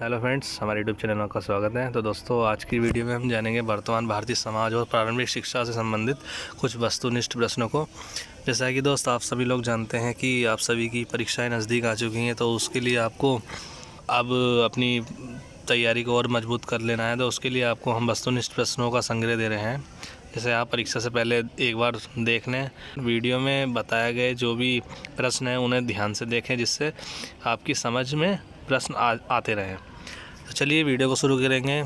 Hello friends, हमारे YouTube channel में आपका स्वागत है। तो दोस्तों, आज की वीडियो में हम जानेंगे वर्तमान भारतीय समाज और प्रारंभिक शिक्षा से संबंधित कुछ वस्तुनिष्ठ प्रश्नों को। जैसा कि दोस्त आप सभी लोग जानते हैं कि आप सभी की परीक्षाएं नज़दीक आ चुकी हैं, तो उसके लिए आपको अब अपनी तैयारी को और मजबूत कर लेना है। तो उसके लिए आपको हम वस्तुनिष्ठ प्रश्नों का संग्रह दे रहे हैं, जैसे आप परीक्षा से पहले एक बार देख लें। वीडियो में बताए गए जो भी प्रश्न हैं उन्हें ध्यान से देखें, जिससे आपकी समझ में प्रश्न आते रहें। तो चलिए वीडियो को शुरू करेंगे।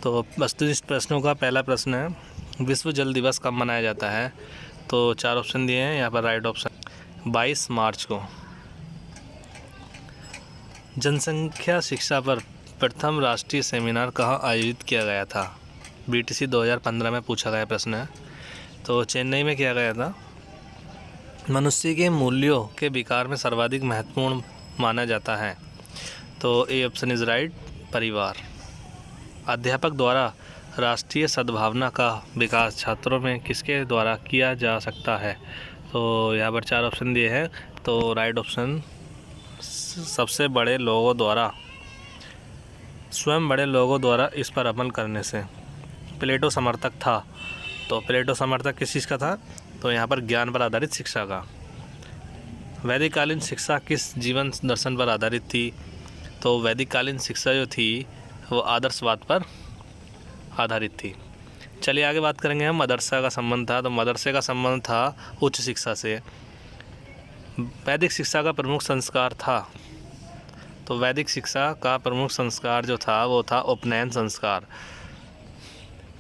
तो वस्तुनिष्ठ प्रश्नों का पहला प्रश्न है, विश्व जल दिवस कब मनाया जाता है? तो 4 ऑप्शन दिए हैं यहाँ पर। राइट ऑप्शन 22 मार्च को। जनसंख्या शिक्षा पर प्रथम राष्ट्रीय सेमिनार कहाँ आयोजित किया गया था? BTC 2015 में पूछा गया प्रश्न है। तो चेन्नई में किया गया था। मनुष्य के मूल्यों के विकार में सर्वाधिक महत्वपूर्ण माना जाता है? तो ए ऑप्शन इज़ राइट, परिवार। अध्यापक द्वारा राष्ट्रीय सद्भावना का विकास छात्रों में किसके द्वारा किया जा सकता है? तो यहाँ पर 4 ऑप्शन दिए हैं। तो राइट ऑप्शन सबसे बड़े लोगों द्वारा, स्वयं बड़े लोगों द्वारा इस पर अमल करने से। प्लेटो समर्थक था, तो प्लेटो समर्थक किस चीज़ का था? तो यहाँ पर ज्ञान पर आधारित शिक्षा का। वैदिक कालीन शिक्षा किस जीवन दर्शन पर आधारित थी? तो वैदिक कालीन शिक्षा जो थी वो आदर्शवाद पर आधारित थी। चलिए आगे बात करेंगे हम। मदरसा का संबंध था, तो मदरसे का संबंध था उच्च शिक्षा से। वैदिक शिक्षा का प्रमुख संस्कार था, तो वैदिक शिक्षा का प्रमुख संस्कार जो था वो था उपनयन संस्कार।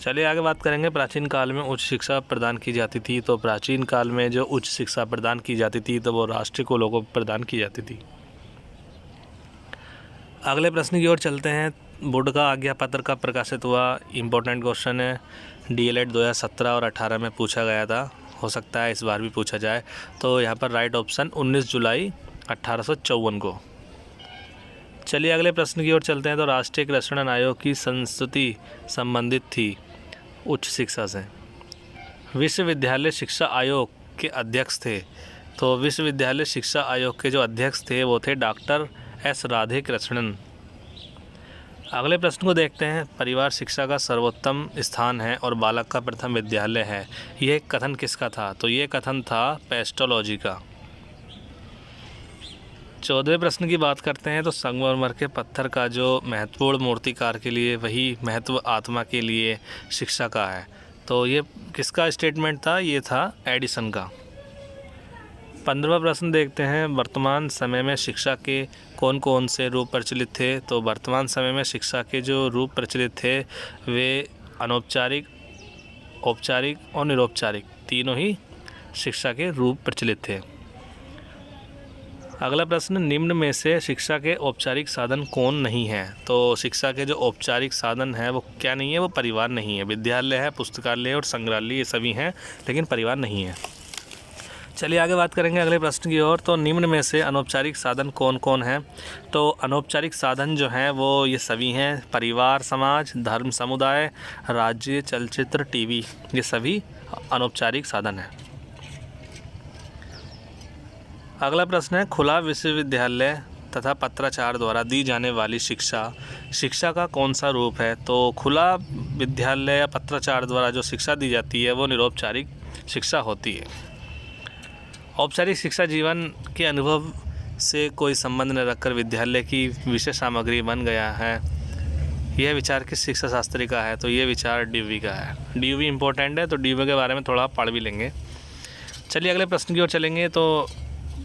चलिए आगे बात करेंगे। प्राचीन काल में उच्च शिक्षा प्रदान की जाती थी, तो प्राचीन काल में जो उच्च शिक्षा प्रदान की जाती थी तो वो राष्ट्रीय कुलों को प्रदान की जाती थी। अगले प्रश्न की ओर चलते हैं। बोर्ड का आज्ञा पत्र कब प्रकाशित हुआ? इम्पोर्टेंट क्वेश्चन है। DLED 2017 और 18 में पूछा गया था, हो सकता है इस बार भी पूछा जाए। तो यहाँ पर राइट ऑप्शन 19 जुलाई 1854 को। चलिए अगले प्रश्न की ओर चलते हैं। तो राष्ट्रीय कृषण आयोग की संस्तुति संबंधित थी उच्च शिक्षा से। विश्वविद्यालय शिक्षा आयोग के अध्यक्ष थे, तो विश्वविद्यालय शिक्षा आयोग के जो अध्यक्ष थे वो थे डॉक्टर S राधाकृष्णन। अगले प्रश्न को देखते हैं। परिवार शिक्षा का सर्वोत्तम स्थान है और बालक का प्रथम विद्यालय है, यह कथन किसका था? तो ये कथन था पेस्टोलॉजी का। 14वें प्रश्न की बात करते हैं। तो संगमरमर के पत्थर का जो महत्वपूर्ण मूर्तिकार के लिए वही महत्व आत्मा के लिए शिक्षा का है, तो ये किसका स्टेटमेंट था? ये था एडिसन का। 15वां प्रश्न देखते हैं। वर्तमान समय में शिक्षा के कौन कौन से रूप प्रचलित थे? तो वर्तमान समय में शिक्षा के जो रूप प्रचलित थे वे अनौपचारिक, औपचारिक और निरौपचारिक तीनों ही शिक्षा के रूप प्रचलित थे। अगला प्रश्न, निम्न में से शिक्षा के औपचारिक साधन कौन नहीं है? तो शिक्षा के जो औपचारिक साधन है वो क्या नहीं है? वो परिवार नहीं है। विद्यालय है, पुस्तकालय और संग्रहालय ये सभी हैं, लेकिन परिवार नहीं है। चलिए आगे बात करेंगे अगले प्रश्न की ओर। तो निम्न में से अनौपचारिक साधन कौन कौन हैं? तो अनौपचारिक साधन जो हैं वो ये सभी हैं। परिवार, समाज, धर्म, समुदाय, राज्य, चलचित्र, TV, ये सभी अनौपचारिक साधन हैं। अगला प्रश्न है, खुला विश्वविद्यालय तथा पत्राचार द्वारा दी जाने वाली शिक्षा का कौन सा रूप है? तो खुला विद्यालय या पत्राचार द्वारा जो शिक्षा दी जाती है वो निरौपचारिक शिक्षा होती है। औपचारिक शिक्षा जीवन के अनुभव से कोई संबंध न रखकर विद्यालय की विषय सामग्री बन गया है, यह विचार किस शिक्षा शास्त्री का है? तो ये विचार DUV का है। DUV इम्पोर्टेंट है, तो DUV के बारे में थोड़ा पढ़ भी लेंगे। चलिए अगले प्रश्न की ओर चलेंगे। तो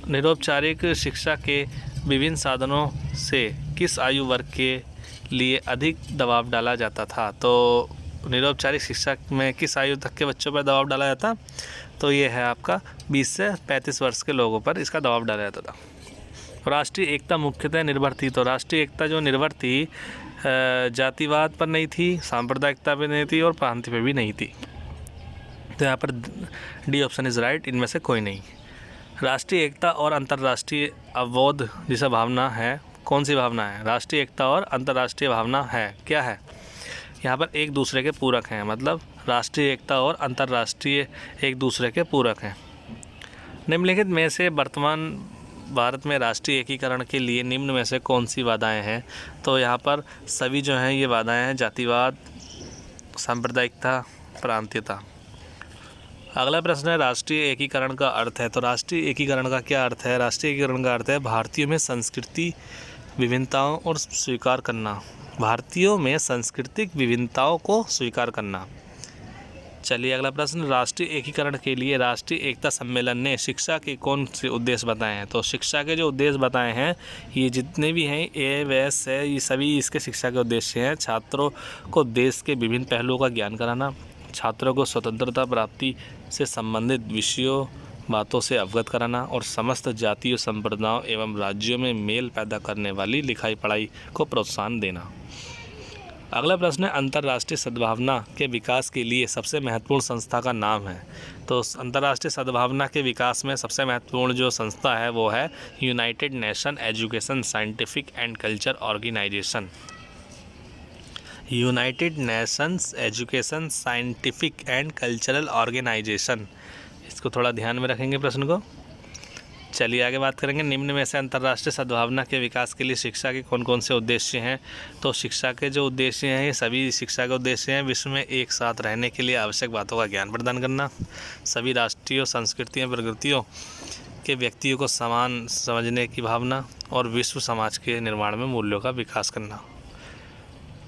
निरौपचारिक शिक्षा के विभिन्न साधनों से किस आयु वर्ग के लिए अधिक दबाव डाला जाता था? तो निरौपचारिक शिक्षा में किस आयु तक के बच्चों पर दबाव डाला जाता? तो ये है आपका 20 से 35 वर्ष के लोगों पर इसका दबाव डाला जाता था। राष्ट्रीय एकता मुख्यतः निर्भर थी, तो राष्ट्रीय एकता जो निर्भर थी जातिवाद पर नहीं थी, सांप्रदायिकता पर नहीं थी और प्रांति पर भी नहीं थी। तो यहाँ पर D ऑप्शन इज़ राइट, इनमें से कोई नहीं। राष्ट्रीय एकता और अंतर्राष्ट्रीय अवबोध जैसा भावना है, कौन सी भावना है? राष्ट्रीय एकता और अंतर्राष्ट्रीय भावना है, क्या है? यहाँ पर एक दूसरे के पूरक हैं, मतलब राष्ट्रीय एकता और अंतर्राष्ट्रीय एक दूसरे के पूरक हैं। निम्नलिखित में से वर्तमान भारत में राष्ट्रीय एकीकरण के लिए निम्न में से कौन सी बाधाएं हैं? तो यहाँ पर सभी जो हैं ये बाधाएं हैं, जातिवाद, सांप्रदायिकता, प्रांतीयता। अगला प्रश्न है राष्ट्रीय एकीकरण का अर्थ है। तो राष्ट्रीय एकीकरण का क्या अर्थ है? राष्ट्रीय एकीकरण का अर्थ है भारतीयों में सांस्कृतिक विभिन्नताओं और स्वीकार करना। भारतीयों में सांस्कृतिक विभिन्नताओं को स्वीकार करना। चलिए अगला प्रश्न, राष्ट्रीय एकीकरण के लिए राष्ट्रीय एकता सम्मेलन ने शिक्षा के कौन से उद्देश्य बताए हैं? तो शिक्षा के जो उद्देश्य बताए हैं ये जितने भी हैं ए वैस है, ये सभी इसके शिक्षा के उद्देश्य हैं। छात्रों को देश के विभिन्न पहलुओं का ज्ञान कराना, छात्रों को स्वतंत्रता प्राप्ति से संबंधित विषयों बातों से अवगत कराना और समस्त जातियों, संप्रदायों एवं राज्यों में मेल पैदा करने वाली लिखाई पढ़ाई को प्रोत्साहन देना। अगला प्रश्न है अंतर्राष्ट्रीय सद्भावना के विकास के लिए सबसे महत्वपूर्ण संस्था का नाम है। तो अंतर्राष्ट्रीय सद्भावना के विकास में सबसे महत्वपूर्ण जो संस्था है वो है United Nation Education Scientific and Culture Organization. United Nations Education Scientific and Cultural Organization, इसको थोड़ा ध्यान में रखेंगे प्रश्न को। चलिए आगे बात करेंगे, निम्न में से अंतर्राष्ट्रीय सद्भावना के विकास के लिए शिक्षा के कौन कौन से उद्देश्य हैं? तो शिक्षा के जो उद्देश्य हैं ये सभी शिक्षा के उद्देश्य हैं विश्व में एक साथ रहने के लिए आवश्यक बातों का ज्ञान प्रदान करना, सभी राष्ट्रीय संस्कृतियों प्रकृतियों के व्यक्तियों को समान समझने की भावना और विश्व समाज के निर्माण में मूल्यों का विकास करना।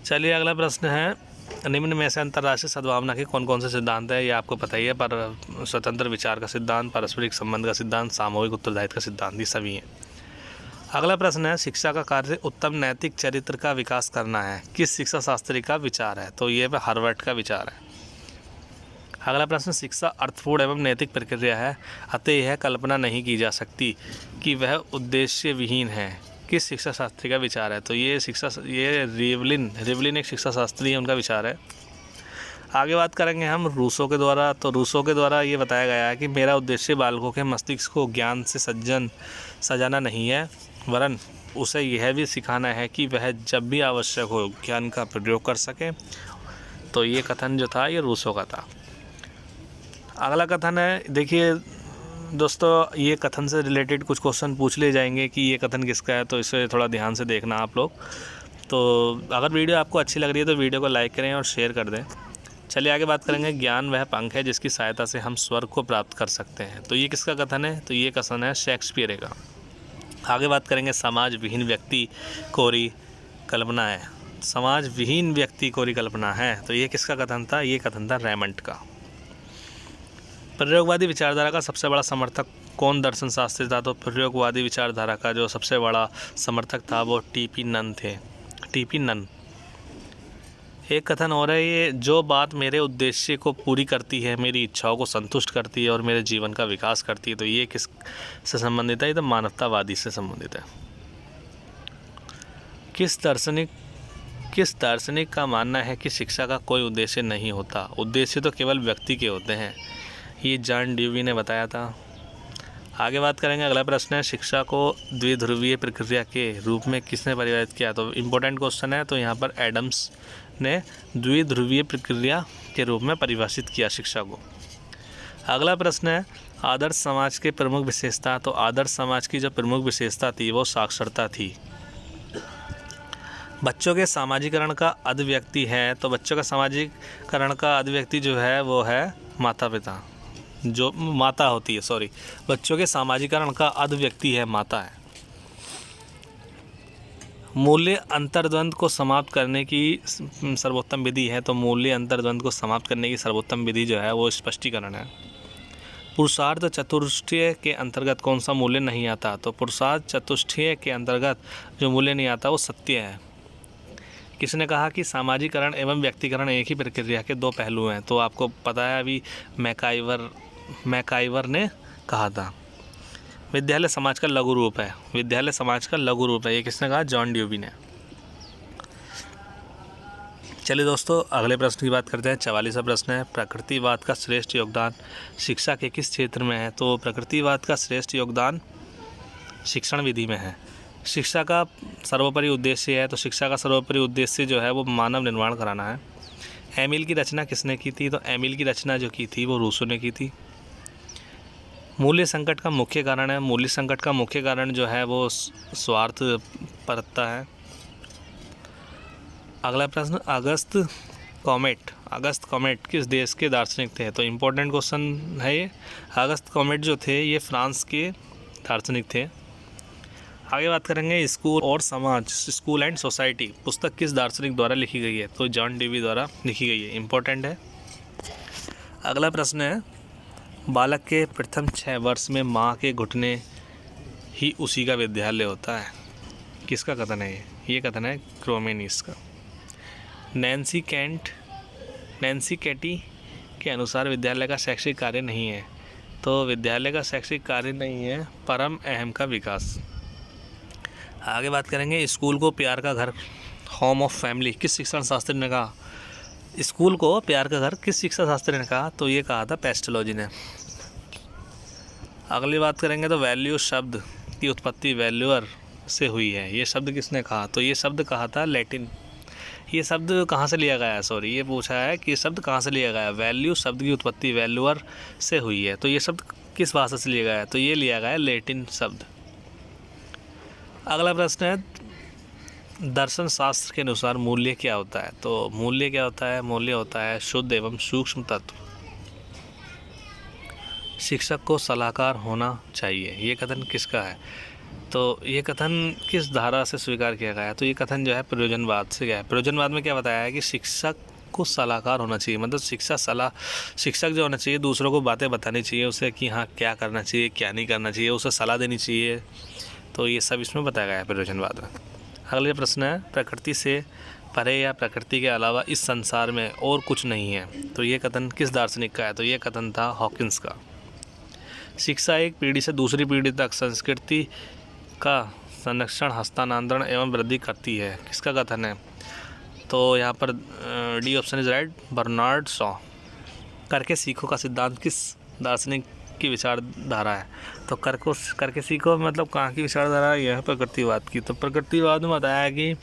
चलिए अगला प्रश्न है, निम्न में से अंतर्राष्ट्रीय सद्भावना के कौन कौन से सिद्धांत है? ये आपको पता ही है, पर स्वतंत्र विचार का सिद्धांत, पारस्परिक संबंध का सिद्धांत, सामूहिक उत्तरदायित्व का सिद्धांत, ये सभी हैं। अगला प्रश्न है शिक्षा का कार्य उत्तम नैतिक चरित्र का विकास करना है, किस शिक्षा शास्त्री का विचार है? तो ये हार्वर्ड का विचार है। अगला प्रश्न, शिक्षा अर्थपूर्ण एवं नैतिक प्रक्रिया है, अतः यह कल्पना नहीं की जा सकती कि वह उद्देश्य विहीन है, किस शिक्षा शास्त्री का विचार है? तो ये रिवलिन एक शिक्षा शास्त्री है, उनका विचार है। आगे बात करेंगे हम रूसो के द्वारा। तो रूसो के द्वारा ये बताया गया है कि मेरा उद्देश्य बालकों के मस्तिष्क को ज्ञान से सजाना नहीं है, वरन उसे यह भी सिखाना है कि वह जब भी आवश्यक हो ज्ञान का प्रयोग कर सके। तो ये कथन जो था ये रूसो का था। अगला कथन है, देखिए दोस्तों ये कथन से रिलेटेड कुछ क्वेश्चन पूछ ले जाएंगे कि ये कथन किसका है, तो इसे थोड़ा ध्यान से देखना आप लोग। तो अगर वीडियो आपको अच्छी लग रही है तो वीडियो को लाइक करें और शेयर कर दें। चलिए आगे बात करेंगे, ज्ञान वह पंख है जिसकी सहायता से हम स्वर्ग को प्राप्त कर सकते हैं। तो ये किसका कथन है? तो ये कथन है शेक्सपियर का। आगे बात करेंगे, समाज विहीन व्यक्ति कोरी कल्पना है। समाज विहीन व्यक्ति कोरी कल्पना है, तो ये किसका कथन था? ये कथन था रेमंड का। प्रयोगवादी विचारधारा का सबसे बड़ा समर्थक कौन दर्शन शास्त्री था? तो प्रयोगवादी विचारधारा का जो सबसे बड़ा समर्थक था वो टीपी नन थे। TP Nunn. एक कथन और है, ये जो बात मेरे उद्देश्य को पूरी करती है, मेरी इच्छाओं को संतुष्ट करती है और मेरे जीवन का विकास करती है, तो ये किस से संबंधित है? ये तो मानवतावादी से संबंधित है। किस दार्शनिक का मानना है कि शिक्षा का कोई उद्देश्य नहीं होता, उद्देश्य तो केवल व्यक्ति के होते हैं? ये जॉन ड्यूवी ने बताया था। आगे बात करेंगे, अगला प्रश्न है, शिक्षा को द्विध्रुवीय प्रक्रिया के रूप में किसने परिभाषित किया? तो इम्पोर्टेंट क्वेश्चन है, तो यहाँ पर एडम्स ने द्विध्रुवीय प्रक्रिया के रूप में परिभाषित किया शिक्षा को। अगला प्रश्न है, आदर्श समाज के प्रमुख विशेषता। तो आदर्श समाज की जो प्रमुख विशेषता थी वो साक्षरता थी। बच्चों के सामाजिकरण का अध व्यक्ति है, तो बच्चों का सामाजिकरण का अध व्यक्ति जो है वो है माता पिता, जो माता होती है, सॉरी, बच्चों के सामाजिकरण का अध व्यक्ति है माता है। मूल्य अंतर्द्वंद को समाप्त करने की सर्वोत्तम विधि है, तो मूल्य अंतर्द्वंद को समाप्त करने की सर्वोत्तम विधि जो है वो स्पष्टीकरण है। पुरुषार्थ चतुष्टय के अंतर्गत कौन सा मूल्य नहीं आता? तो पुरुषार्थ चतुष्टय के अंतर्गत जो मूल्य नहीं आता वो सत्य है। किसने कहा कि सामाजिकरण एवं व्यक्तिकरण एक ही प्रक्रिया के दो पहलू हैं? तो आपको पता है अभी मैकाइवर ने कहा था। विद्यालय समाज का लघु रूप है, विद्यालय समाज का लघु रूप है, ये किसने कहा? जॉन ड्यूवी ने। चलिए दोस्तों अगले प्रश्न की बात करते हैं। 44वां प्रश्न है, प्रकृतिवाद का श्रेष्ठ योगदान शिक्षा के किस क्षेत्र में है? तो प्रकृतिवाद का श्रेष्ठ योगदान शिक्षण विधि में है। शिक्षा का सर्वोपरि उद्देश्य है, तो शिक्षा का सर्वोपरि उद्देश्य जो है वो मानव निर्माण कराना है। एमिल की रचना किसने की थी? तो एमिल की रचना जो की थी वो रूसो ने की थी। मूल्य संकट का मुख्य कारण है, मूल्य संकट का मुख्य कारण जो है वो स्वार्थपरता है। अगला प्रश्न, अगस्त कॉमेट किस देश के दार्शनिक थे? तो इम्पोर्टेंट क्वेश्चन है ये। अगस्त कॉमेट जो थे ये फ्रांस के दार्शनिक थे। आगे बात करेंगे स्कूल और समाज, स्कूल एंड सोसाइटी पुस्तक किस दार्शनिक द्वारा लिखी गई है? तो जॉन डेवी द्वारा लिखी गई है, इम्पोर्टेंट है। अगला प्रश्न है, बालक के प्रथम 6 वर्ष में माँ के घुटने ही उसी का विद्यालय होता है। किसका कथन है ये कथन है क्रोमेनिस का। नैन्सी कैटी के अनुसार विद्यालय का शैक्षिक कार्य नहीं है। तो विद्यालय का शैक्षिक कार्य नहीं है परम अहम का विकास। आगे बात करेंगे स्कूल को प्यार का घर, होम ऑफ फैमिली किस शिक्षण शास्त्री ने कहा? स्कूल को प्यार का घर किस शिक्षा शास्त्री ने कहा? तो ये कहा था पेस्टोलॉजी ने। अगली बात करेंगे तो वैल्यू शब्द की उत्पत्ति वैल्यूअर से हुई है। ये शब्द किसने कहा? तो ये शब्द कहा था लैटिन। ये शब्द कहाँ से लिया गया है? सॉरी, ये पूछा है कि शब्द कहाँ से लिया गया है। वैल्यू शब्द की उत्पत्ति वैल्यूअर से हुई है। तो ये शब्द किस भाषा से लिया गया है? तो ये लिया गया है लैटिन शब्द। अगला प्रश्न है, दर्शन शास्त्र के अनुसार मूल्य क्या होता है? तो मूल्य क्या होता है? मूल्य होता है शुद्ध एवं सूक्ष्म तत्व। शिक्षक को सलाहकार होना चाहिए, ये कथन किसका है? तो ये कथन किस धारा से स्वीकार किया गया है? तो ये कथन जो है प्रयोजनवाद से गया है। प्रयोजनवाद में क्या बताया है कि शिक्षक को सलाहकार होना चाहिए, मतलब शिक्षक जो होना चाहिए दूसरों को बातें बतानी चाहिए उसे कि हाँ क्या करना चाहिए क्या नहीं करना चाहिए, उसे सलाह देनी चाहिए। तो ये सब इसमें बताया गया है प्रयोजनवाद में। अगले प्रश्न है, प्रकृति से परे या प्रकृति के अलावा इस संसार में और कुछ नहीं है। तो ये कथन किस दार्शनिक का है? तो ये कथन था हॉकिंस का। शिक्षा एक पीढ़ी से दूसरी पीढ़ी तक संस्कृति का संरक्षण, हस्तांतरण एवं वृद्धि करती है। किसका कथन है? तो यहाँ पर D option is right, Bernard Shaw. करके सीखो का सिद्धांत किस दार्शनिक की विचारधारा है? तो करके सीखो मतलब कहाँ की विचारधारा है? यह है प्रकृतिवाद की। तो प्रकृतिवाद में बताया है कि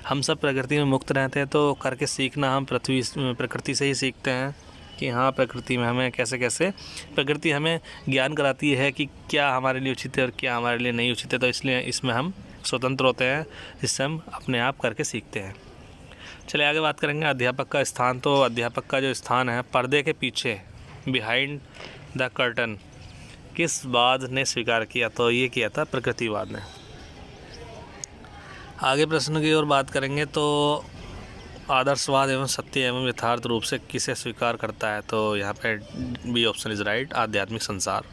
हम सब प्रकृति में मुक्त रहते हैं, तो करके सीखना हम प्रकृति से ही सीखते हैं कि हाँ प्रकृति में हमें कैसे कैसे प्रकृति हमें ज्ञान कराती है कि क्या हमारे लिए उचित है और क्या हमारे लिए नहीं उचित है। तो इसलिए इसमें हम स्वतंत्र होते हैं, जिससे हम अपने आप करके सीखते हैं। चलिए आगे बात करेंगे अध्यापक का स्थान। तो अध्यापक का जो स्थान है पर्दे के पीछे, बिहाइंड द कर्टन, किस वाद ने स्वीकार किया? तो ये किया था प्रकृतिवाद ने। आगे प्रश्न की ओर बात करेंगे तो आदर्शवाद एवं सत्य एवं यथार्थ रूप से किसे स्वीकार करता है? तो यहाँ पे बी ऑप्शन इज राइट, आध्यात्मिक संसार।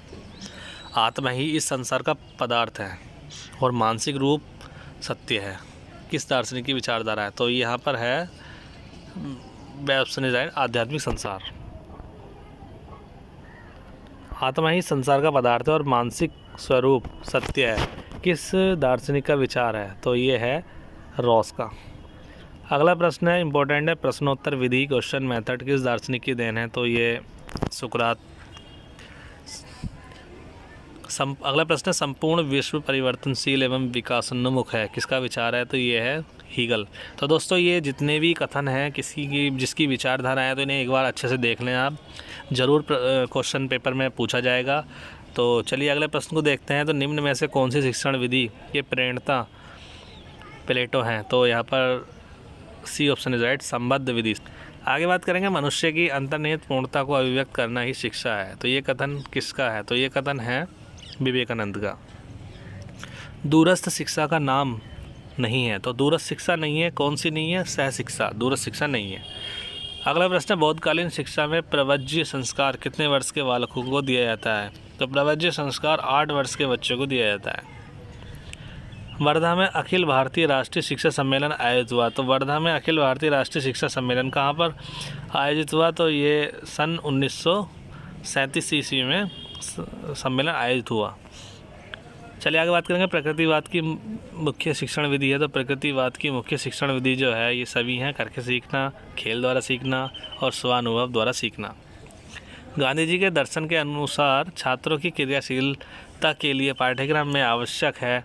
आत्मा ही इस संसार का पदार्थ है और मानसिक रूप सत्य है। किस दार्शनिक की विचारधारा है? तो यहाँ पर है बी ऑप्शन इज राइट, आध्यात्मिक संसार। आत्मा ही संसार का पदार्थ है और मानसिक स्वरूप सत्य है, किस दार्शनिक का विचार है? तो ये है रॉस का। अगला प्रश्न है, इम्पोर्टेंट है, प्रश्नोत्तर विधि, क्वेश्चन मेथड किस दार्शनिक की देन है? तो ये सुकरात। अगला प्रश्न है, संपूर्ण विश्व परिवर्तनशील एवं विकासोन्मुख है, किसका विचार है? तो ये है हीगल। तो दोस्तों ये जितने भी कथन हैं जिसकी विचारधारा है तो इन्हें एक बार अच्छे से देख लें आप, ज़रूर क्वेश्चन पेपर में पूछा जाएगा। तो चलिए अगले प्रश्न को देखते हैं। तो निम्न में से कौन सी शिक्षण विधि के प्रेरणा प्लेटो हैं? तो यहाँ पर सी ऑप्शन इज राइट, संबद्ध विधि। आगे बात करेंगे मनुष्य की अंतर्निहित पूर्णता को अभिव्यक्त करना ही शिक्षा है। तो ये कथन किसका है? तो ये कथन है विवेकानंद का। दूरस्थ शिक्षा का नाम नहीं है। तो दूरस्थ शिक्षा नहीं है, कौन सी नहीं है? सह शिक्षा, दूरस्थ शिक्षा नहीं है। अगला प्रश्न है, बौद्धकालीन शिक्षा में प्रवज्य संस्कार कितने वर्ष के बालकों को दिया जाता है? तो प्रवज्य संस्कार 8 वर्ष के बच्चों को दिया जाता है। वर्धा में अखिल भारतीय राष्ट्रीय शिक्षा सम्मेलन आयोजित हुआ। तो वर्धा में अखिल भारतीय राष्ट्रीय शिक्षा सम्मेलन कहाँ पर आयोजित हुआ? तो ये सन 1937 ईस्वी में सम्मेलन आयोजित हुआ। चलिए आगे बात करेंगे प्रकृतिवाद की मुख्य शिक्षण विधि है। तो प्रकृतिवाद की मुख्य शिक्षण विधि जो है ये सभी हैं, करके सीखना, खेल द्वारा सीखना और स्वानुभव द्वारा सीखना। गांधी जी के दर्शन के अनुसार छात्रों की क्रियाशीलता के लिए पाठ्यक्रम में आवश्यक है,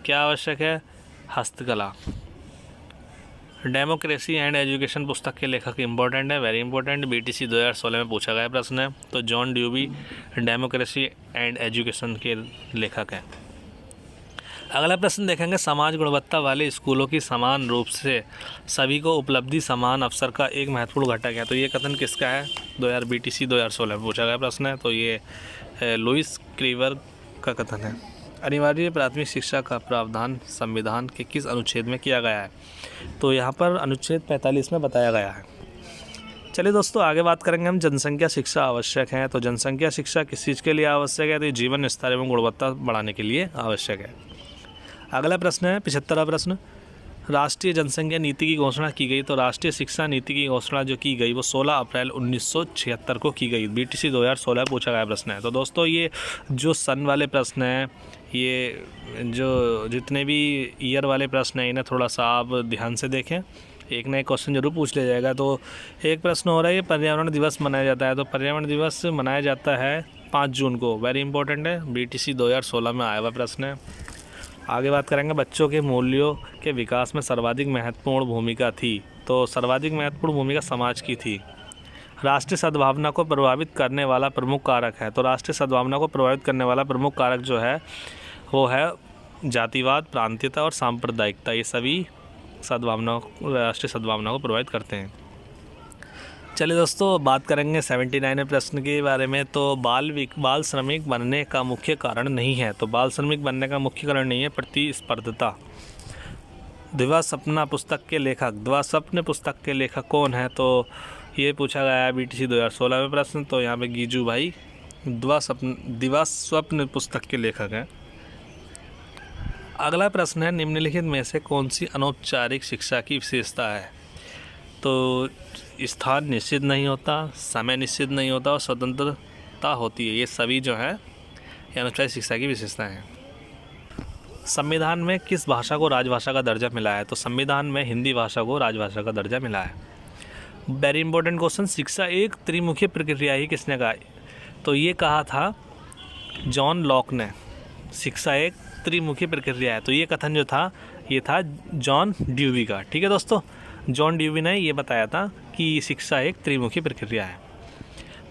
क्या आवश्यक है? हस्तकला। डेमोक्रेसी एंड एजुकेशन पुस्तक के लेखक इंपॉर्टेंट है, वेरी इंपॉर्टेंट, BTC 2016 में पूछा गया प्रश्न है। तो John dewy democracy and education के लेखक हैं। अगला प्रश्न देखेंगे, समाज गुणवत्ता वाले स्कूलों की समान रूप से सभी को उपलब्धि समान अवसर का एक महत्वपूर्ण घटक है। तो ये कथन किसका है? BTC 2016 में पूछा गया प्रश्न है। तो ये लुईस क्रीवर का कथन है। अनिवार्य प्राथमिक शिक्षा का प्रावधान संविधान के किस अनुच्छेद में किया गया है? तो यहाँ पर अनुच्छेद 45 में बताया गया है। चलिए दोस्तों, आगे बात करेंगे हम जनसंख्या शिक्षा आवश्यक है। तो जनसंख्या शिक्षा किस चीज़ के लिए आवश्यक है? तो जीवन स्तर एवं गुणवत्ता बढ़ाने के लिए आवश्यक है। अगला प्रश्न है 75वां प्रश्न, राष्ट्रीय जनसंख्या नीति की घोषणा की गई। तो राष्ट्रीय शिक्षा नीति की घोषणा जो की गई वो 16 अप्रैल 1976 को की गई। BTC 2016 पूछा गया प्रश्न है। तो दोस्तों, ये जो सन वाले प्रश्न हैं, ये जो जितने भी ईयर वाले प्रश्न हैं, इन्हें थोड़ा सा आप ध्यान से देखें, एक ना एक क्वेश्चन जरूर पूछ लिया जाएगा। तो एक प्रश्न हो रहा है, ये पर्यावरण दिवस मनाया जाता है। तो पर्यावरण दिवस मनाया जाता है 5 जून को, वेरी इंपॉर्टेंट है, BTC 2016 में आया हुआ प्रश्न है। आगे बात करेंगे, बच्चों के मूल्यों के विकास में सर्वाधिक महत्वपूर्ण भूमिका थी। तो सर्वाधिक महत्वपूर्ण भूमिका समाज की थी। राष्ट्रीय सद्भावना को प्रभावित करने वाला प्रमुख कारक है। तो राष्ट्रीय सद्भावना को प्रभावित करने वाला प्रमुख कारक जो है वो है जातिवाद, प्रांतीयता और सांप्रदायिकता। ये सभी राष्ट्रीय सद्भावना को प्रभावित करते हैं। चलिए दोस्तों, बात करेंगे 79वें प्रश्न के बारे में। तो बाल श्रमिक बनने का मुख्य कारण नहीं है। तो बाल श्रमिक बनने का मुख्य कारण नहीं है प्रतिस्पर्धता। दिवास्वप्न पुस्तक के लेखक कौन है? तो ये पूछा गया है BTC 2016 में प्रश्न। तो यहाँ पे गीजू भाई दिवास्वप्न पुस्तक के लेखक हैं। अगला प्रश्न है, निम्नलिखित में से कौन सी अनौपचारिक शिक्षा की विशेषता है? तो स्थान निश्चित नहीं होता, समय निश्चित नहीं होता और स्वतंत्रता होती है। ये सभी जो है ये अनौपचारिक शिक्षा की विशेषताएं हैं। संविधान में किस भाषा को राजभाषा का दर्जा मिला है? तो संविधान में हिंदी भाषा को राजभाषा का दर्जा मिला है। वेरी इंपॉर्टेंट क्वेश्चन, शिक्षा एक त्रिमुखी प्रक्रिया ही किसने कहा? तो ये कहा था जॉन लॉक ने, शिक्षा एक त्रिमुखी प्रक्रिया है। तो ये कथन जो था ये था जॉन ड्यूवी का। ठीक है दोस्तों, जॉन ड्यूवी ने ये बताया था कि शिक्षा एक त्रिमुखी प्रक्रिया है।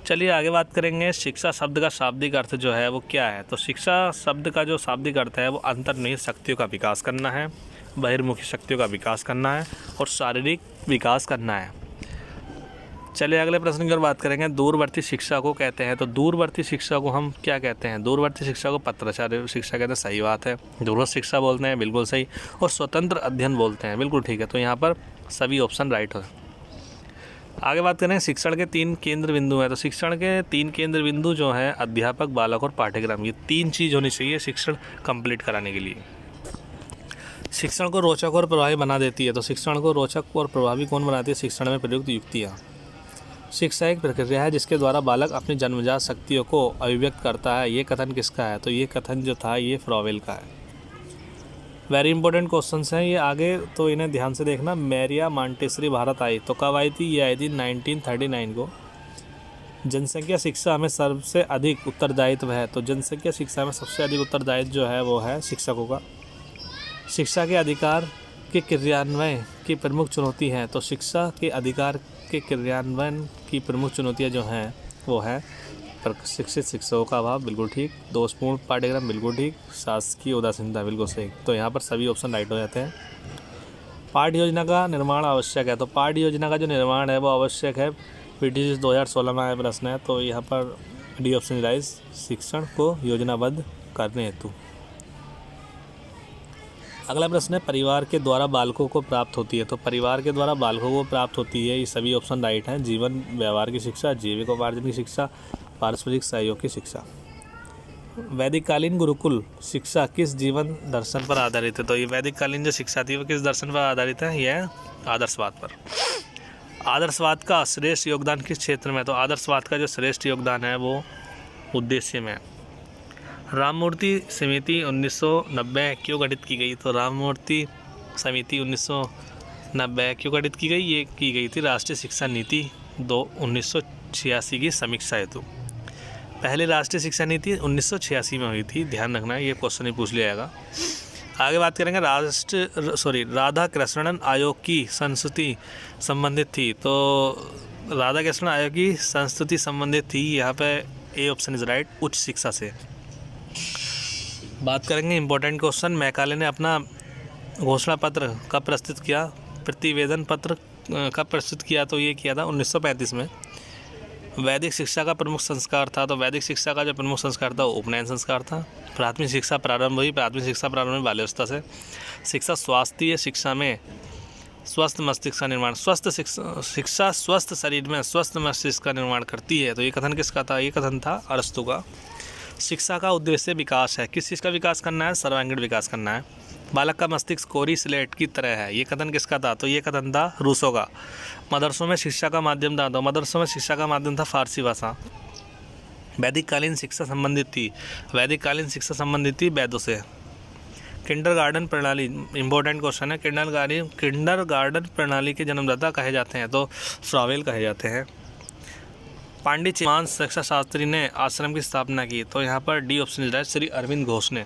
चलिए आगे बात करेंगे, शिक्षा शब्द का शाब्दिक अर्थ जो है वो क्या है? तो शिक्षा शब्द का जो शाब्दिक अर्थ है वो अंतर्निहित शक्तियों का विकास करना है, बहिर्मुखी शक्तियों का विकास करना है और शारीरिक विकास करना है। चलिए अगले प्रश्न की ओर बात करेंगे, दूरवर्ती शिक्षा को कहते हैं। तो दूरवर्ती शिक्षा को हम क्या कहते हैं? दूरवर्ती शिक्षा को पत्राचार शिक्षा कहते हैं, सही बात है। दूरस्थ शिक्षा बोलते हैं, बिल्कुल सही। और स्वतंत्र अध्ययन बोलते हैं, बिल्कुल ठीक है। तो यहाँ पर सभी ऑप्शन राइट हो। आगे बात करें, शिक्षण के 3 केंद्र बिंदु हैं। तो शिक्षण के 3 केंद्र बिंदु जो हैं अध्यापक, बालक और पाठ्यक्रम, ये 3 चीज़ होनी चाहिए शिक्षण कंप्लीट कराने के लिए। शिक्षण को रोचक और प्रभावी बना देती है। तो शिक्षण को रोचक और प्रभावी कौन बनाती है? शिक्षण में प्रयुक्त युक्तियाँ। शिक्षा एक प्रक्रिया है जिसके द्वारा बालक अपनी जन्मजात शक्तियों को अभिव्यक्त करता है। ये कथन किसका है? तो ये कथन जो था ये फ्रॉवेल का है। वेरी इंपॉर्टेंट क्वेश्चंस हैं ये आगे, तो इन्हें ध्यान से देखना। मैरिया मॉन्टेसरी भारत आई, तो कब आई थी? ये आई थी 1939 को। जनसंख्या शिक्षा में सबसे अधिक उत्तरदायित्व है। तो जनसंख्या शिक्षा में सबसे अधिक उत्तरदायित्व जो है वो है शिक्षकों का। शिक्षा के अधिकार के क्रियान्वयन की प्रमुख चुनौती है। तो शिक्षा के अधिकार के क्रियान्वयन की प्रमुख चुनौतियाँ जो हैं वो है प्रशिक्षित शिक्षकों का अभाव, बिल्कुल ठीक। दोषपूर्ण पाठ्यक्रम, बिल्कुल ठीक। शासकीय उदासीनता, बिल्कुल सही। तो यहाँ पर सभी ऑप्शन राइट हो जाते हैं। पाठ्य योजना का निर्माण आवश्यक है। तो पाठ्य योजना का जो निर्माण है वो आवश्यक है। BTC 2016 में आया प्रश्न है। तो यहाँ पर डी ऑप्शन राइज, शिक्षण को योजनाबद्ध करने हेतु। अगला प्रश्न है, परिवार के द्वारा बालकों को प्राप्त होती है। तो परिवार के द्वारा बालकों को प्राप्त होती है, ये सभी ऑप्शन राइट हैं। जीवन व्यवहार की शिक्षा, जीविकोपार्जन की शिक्षा, पारस्परिक सहयोग की शिक्षा। वैदिक कालीन गुरुकुल शिक्षा किस जीवन दर्शन पर आधारित है? तो ये वैदिक कालीन जो शिक्षा थी वो किस दर्शन पर आधारित है? यह आदर्शवाद पर। आदर्शवाद का श्रेष्ठ योगदान किस क्षेत्र में? तो आदर्शवाद का जो श्रेष्ठ योगदान है वो उद्देश्य में। राममूर्ति समिति 1990 क्यों गठित की गई? तो राममूर्ति समिति 1990 क्यों गठित की गई? ये की गई थी राष्ट्रीय शिक्षा नीति 1986 की समीक्षा हेतु। पहली राष्ट्रीय शिक्षा नीति 1986 में हुई थी, ध्यान रखना है, ये क्वेश्चन ही पूछ लिया जाएगा। आगे बात करेंगे राधा कृष्णन आयोग की संस्तुति संबंधित थी। तो राधा कृष्णन आयोग की संस्तुति संबंधित थी, यहाँ पे ए ऑप्शन इज राइट, उच्च शिक्षा से। बात करेंगे इंपॉर्टेंट क्वेश्चन, मैकाले ने अपना घोषणा पत्र कब प्रस्तुत किया, प्रतिवेदन पत्र कब प्रस्तुत किया, तो ये किया था 1935 में। वैदिक शिक्षा का प्रमुख संस्कार था, तो वैदिक शिक्षा का जो प्रमुख संस्कार था वो उपनयन संस्कार था। प्राथमिक शिक्षा प्रारंभ हुई बाल्यावस्था से। शिक्षा स्वास्थ्य शिक्षा में स्वस्थ मस्तिष्क का निर्माण, शिक्षा स्वस्थ शरीर में स्वस्थ मस्तिष्क का निर्माण करती है, तो ये कथन किसका था, ये कथन था अरस्तु का। शिक्षा का उद्देश्य विकास है, किस चीज़ का विकास करना है, सर्वांगीण विकास करना है। बालक का मस्तिष्क कोरी स्लेट की तरह है, ये कथन किसका था, तो ये कथन था रूसो का। मदरसों में शिक्षा का माध्यम था, तो मदरसों में शिक्षा का माध्यम था फारसी भाषा। वैदिक कालीन शिक्षा संबंधित थी वेदों से। किंडरगार्टन प्रणाली, इंपॉर्टेंट क्वेश्चन है, किंडरगार्टन प्रणाली के जन्मदाता कहे जाते हैं, तो फ्रावेल कहे जाते हैं। पांडिचेरी महान शिक्षा शास्त्री ने आश्रम की स्थापना की, तो यहाँ पर डी ऑप्शन है, श्री अरविंद घोष ने।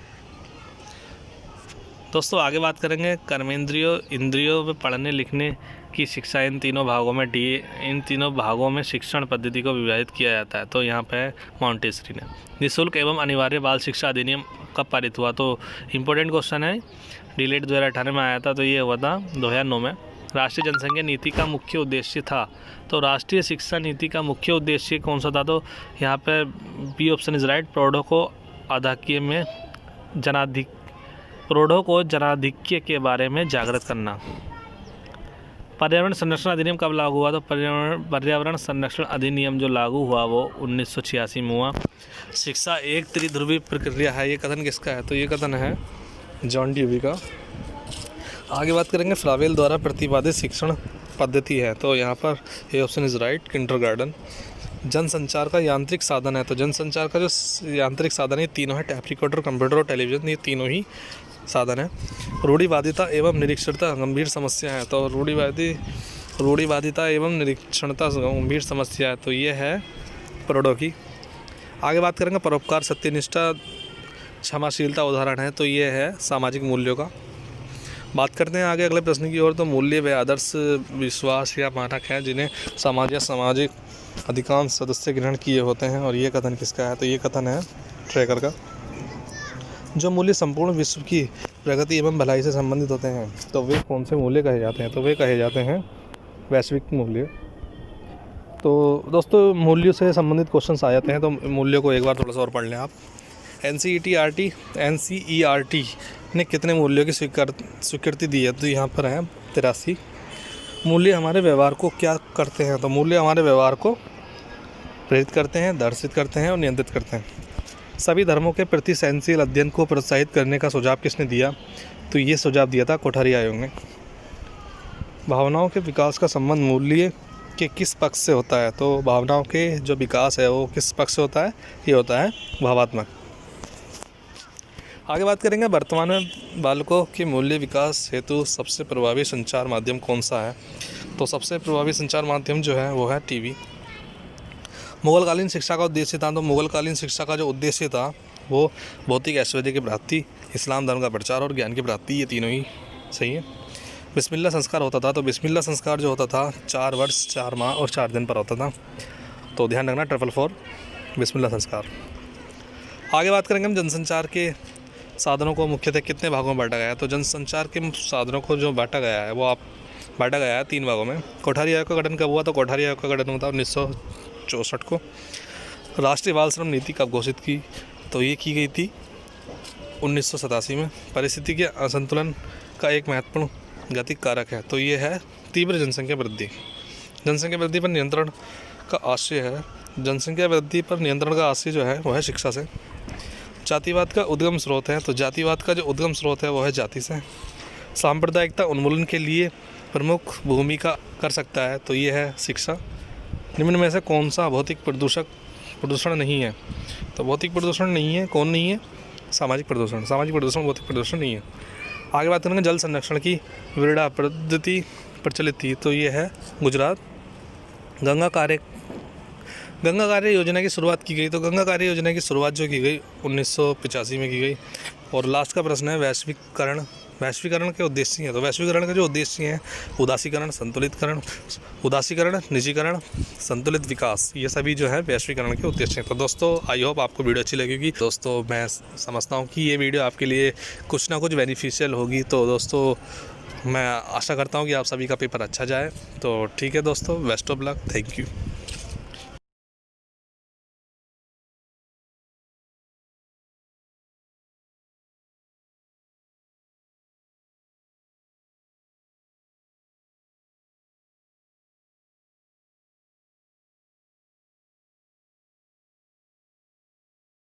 दोस्तों आगे बात करेंगे कर्मेंद्रियों इंद्रियों में पढ़ने लिखने की शिक्षा, इन तीनों भागों में शिक्षण पद्धति को विभाजित किया जाता है, तो यहाँ पे मॉन्टेसरी ने। निःशुल्क एवं अनिवार्य बाल शिक्षा अधिनियम कब पारित हुआ, तो इम्पोर्टेंट क्वेश्चन है, डिलेट 2018 में आया था, तो ये हुआ था 2009 में। राष्ट्रीय जनसंख्या नीति का मुख्य उद्देश्य था, तो राष्ट्रीय शिक्षा नीति का मुख्य उद्देश्य कौन सा था, तो यहाँ पे बी ऑप्शन इज राइट, प्रौढ़ों को जनाधिक्य के बारे में जागृत करना। पर्यावरण संरक्षण अधिनियम कब लागू हुआ, तो पर्यावरण संरक्षण अधिनियम जो लागू हुआ वो 1986 में हुआ। शिक्षा एक त्रिध्रुवी प्रक्रिया है, ये कथन किसका है, तो ये कथन है जॉन ड्यूवी का। आगे बात करेंगे फ्रावेल द्वारा प्रतिपादित शिक्षण पद्धति है, तो यहाँ पर A option is right, kindergarten. जनसंचार का यांत्रिक साधन है, तो जनसंचार का जो यांत्रिक साधन है तीनों है, टैप रिकॉर्डर, कंप्यूटर और टेलीविज़न, ये तीनों ही साधन है। रूढ़िवादिता एवं निरीक्षणता गंभीर समस्या है, तो रूढ़िवादिता एवं निरीक्षणता गंभीर समस्या है, तो ये है प्रौढ़ों की। आगे बात करेंगे परोपकार सत्यनिष्ठा क्षमाशीलता उदाहरण है, तो ये है सामाजिक मूल्यों का। बात करते हैं आगे अगले प्रश्न की ओर, तो मूल्य व आदर्श विश्वास या मानक हैं जिन्हें समाज या सामाजिक अधिकांश सदस्य ग्रहण किए होते हैं, और ये कथन किसका है, तो ये कथन है ट्रेगर का। जो मूल्य संपूर्ण विश्व की प्रगति एवं भलाई से संबंधित होते हैं, तो वे कौन से मूल्य कहे जाते हैं, तो वे कहे जाते हैं वैश्विक मूल्य। तो दोस्तों मूल्यों से संबंधित क्वेश्चंस आ जाते हैं, तो मूल्यों को एक बार थोड़ा सा और पढ़ लें आप। NCERT ने कितने मूल्यों की स्वीकृति दी है, तो यहाँ पर है 83। मूल्य हमारे व्यवहार को क्या करते हैं, तो मूल्य हमारे व्यवहार को प्रेरित करते हैं, दर्शित करते हैं और नियंत्रित करते हैं। सभी धर्मों के प्रति सहनशील अध्ययन को प्रोत्साहित करने का सुझाव किसने दिया, तो ये सुझाव दिया था कोठारी आयोग ने। भावनाओं के विकास का संबंध मूल्य के किस पक्ष से होता है, तो भावनाओं के जो विकास है वो किस पक्ष से होता है, ये होता है भावात्मक। आगे बात करेंगे वर्तमान में बालकों के मूल्य विकास हेतु सबसे प्रभावी संचार माध्यम कौन सा है, तो सबसे प्रभावी संचार माध्यम जो है वो है टीवी। मुगलकालीन शिक्षा का उद्देश्य था, तो मुगलकालीन शिक्षा का जो उद्देश्य था वो भौतिक ऐश्वर्य की प्राप्ति, इस्लाम धर्म का प्रचार और ज्ञान की प्राप्ति, ये तीनों ही सही है। बिस्मिल्लाह संस्कार होता था, तो बिस्मिल्लाह संस्कार जो होता था 4 वर्ष 4 माह और 4 दिन पर होता था, तो ध्यान रखना 444 बिस्मिल्लाह संस्कार। आगे बात करेंगे हम जनसंचार के साधनों को मुख्यतः कितने भागों में बांटा गया है, तो जनसंचार के साधनों को जो बांटा गया है वो बांटा गया है 3 भागों में। कोठारी आयोग का गठन कब हुआ, तो कोठारी आयोग का गठन हुआ था 1964 को। राष्ट्रीय बाल श्रम नीति कब घोषित की, तो ये की गई थी 1987 में। परिस्थिति के असंतुलन का एक महत्वपूर्ण गतिक कारक है, तो ये है तीव्र जनसंख्या वृद्धि। जनसंख्या वृद्धि पर नियंत्रण का आशय है, जनसंख्या वृद्धि पर नियंत्रण का आशय जो है वो है शिक्षा से। जातिवाद का उद्गम स्रोत है, तो जातिवाद का जो उद्गम स्रोत है वो है जाति से। सांप्रदायिकता उन्मूलन के लिए प्रमुख भूमिका कर सकता है, तो ये है शिक्षा। निम्न में से कौन सा भौतिक प्रदूषण नहीं है, तो भौतिक प्रदूषण नहीं है, कौन नहीं है, सामाजिक प्रदूषण भौतिक प्रदूषण नहीं है। आगे बात करेंगे जल संरक्षण की विरडा पद्धति प्रचलित थी, तो ये है गुजरात। गंगा कार्य योजना की शुरुआत की गई, तो गंगा कार्य योजना की शुरुआत जो की गई 1985 में की गई। और लास्ट का प्रश्न है वैश्वीकरण के उद्देश्य हैं। तो वैश्वीकरण के जो उद्देश्य हैं, उदासीकरण, निजीकरण, संतुलित विकास, ये सभी जो है वैश्वीकरण के उद्देश्य हैं। तो दोस्तों आई होप आपको वीडियो अच्छी लगेगी। दोस्तों मैं समझता हूँ कि ये वीडियो आपके लिए कुछ ना कुछ बेनिफिशियल होगी। तो दोस्तों मैं आशा करता हूँ कि आप सभी का पेपर अच्छा जाए। तो ठीक है दोस्तों, best of luck, thank you.